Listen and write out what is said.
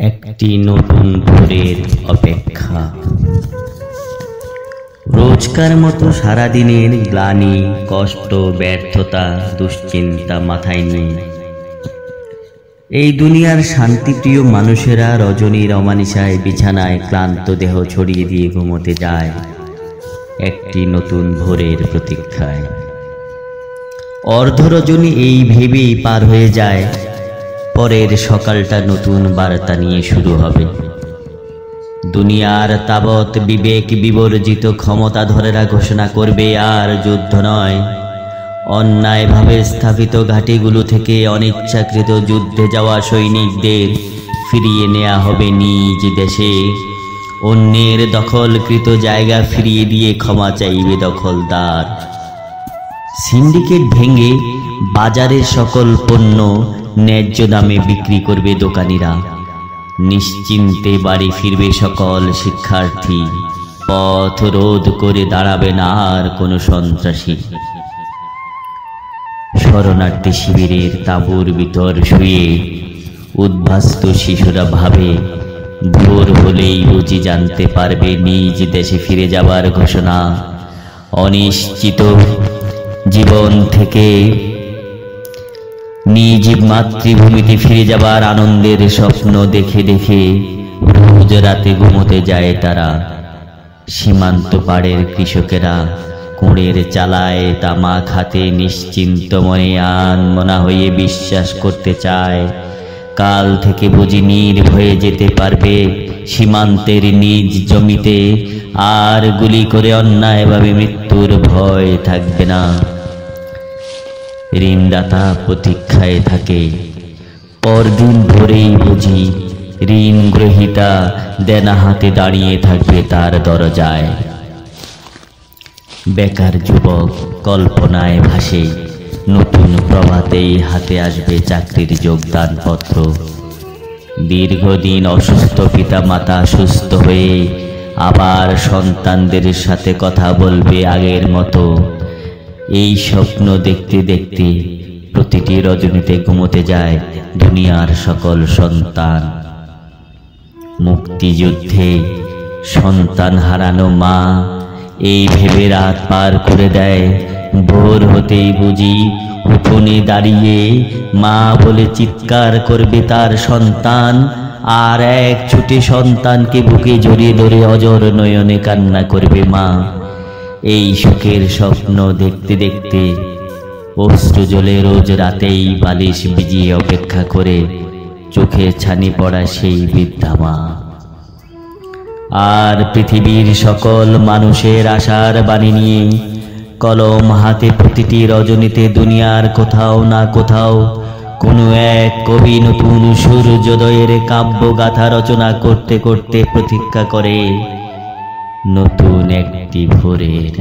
একটি নতুন ভোরের অপেক্ষা। রোজকার মতো সারাদিনের গ্লানি, কষ্ট, ব্যর্থতা, দুশ্চিন্তা মাথায় নিয়ে এই দুনিয়ার শান্তিপ্রিয় মানুষেরা রজনীর অমানিসায় বিছানায় ক্লান্ত দেহ ছড়িয়ে দিয়ে ঘুমোতে যায় একটি নতুন ভোরের প্রতীক্ষায়। অর্ধরজনী এই ভেবেই পার হয়ে যায় পরের সকালটা নতুন বার্তা নিয়ে শুরু হবে। দুনিয়ার তাবৎ বিবেক বিবর্জিত ক্ষমতাধরেরা ঘোষণা করবে আর যুদ্ধ নয়, অন্যায়ভাবে স্থাপিত ঘাঁটিগুলো থেকে অনিচ্ছাকৃত যুদ্ধে যাওয়া সৈনিকদের ফিরিয়ে নেওয়া হবে নিজ দেশে। অন্যের দখলকৃত জায়গা ফিরিয়ে দিয়ে ক্ষমা চাইবে দখলদার। সিন্ডিকেট ভেঙে বাজারের সকল পণ্য ন্যায্য দামে বিক্রি করবে দোকানিরা। নিশ্চিন্তে বাড়ি ফিরবে সকল শিক্ষার্থী। পথ রোধ করে দাঁড়াবে না আর কোনো সন্ত্রাসী। শরণার্থী শিবিরের তাঁবুর ভিতর শুয়ে উদ্বাস্ত শিশুরা ভাবে, ভোর হলেই বুঝি জানতে পারবে নিজ দেশে ফিরে যাবার ঘোষণা। অনিশ্চিত জীবন থেকে নিজ মাতৃভূমিতে ফিরে যাবার আনন্দের স্বপ্ন দেখে দেখে রোজ রাতে ঘুমোতে যায় তারা। সীমান্ত পাড়ের কৃষকেরা কুঁড়ের চালায় তামাক হাতে নিশ্চিন্ত মনে আনমনা হয়ে বিশ্বাস করতে চায়, কাল থেকে বুঝি নির্ভয়ে যেতে পারবে সীমান্তের নিজ জমিতে। আর গুলি করে অন্যায়ভাবে মৃত্যুর ভয় থাকবে না। ঋণদাতা প্রতীক্ষায় থাকে, পরদিন ভোরেই বুঝি ঋণ গ্রহীতা দেনা হাতে দাঁড়িয়ে থাকবে তার দরজায়। বেকার যুবক কল্পনায় ভাসে, নতুন প্রভাতেই হাতে আসবে চাকরির যোগদান পত্র। দীর্ঘদিন অসুস্থ পিতা মাতা সুস্থ হয়ে আবার সন্তানদের সাথে কথা বলবে আগের মতো। এই স্বপ্ন দেখতে দেখতে প্রতিটি রজনীতে ঘুমোতে যায় দুনিয়ার সকল সন্তান। মুক্তিযুদ্ধে সন্তান হারানো মা এই ভেবে রাত পার করে দেয়। ভোর হতেই বুঝি উঠোনে দাঁড়িয়ে মা বলে চিৎকার করবে তার সন্তান। আর এক ছুটে সন্তানকে বুকে জড়িয়ে ধরে অজর নয়নে কান্না করবে মা। এই সুখের স্বপ্ন দেখতে দেখতে অশ্রু জলে রোজ রাতেই বালিশ ভিজিয়ে অপেক্ষা করে চোখে ছানি পড়া সেই বৃদ্ধা মা। আর পৃথিবীর সকল মানুষের আশার বাণী নিয়ে কলম হাতে প্রতিটি রজনীতে দুনিয়ার কোথাও না কোথাও কোনো এক কবি নতুন সূর্যোদয়ের কাব্যগাথা রচনা করতে করতে প্রতীক্ষা করে নতুন একটি ভোরের।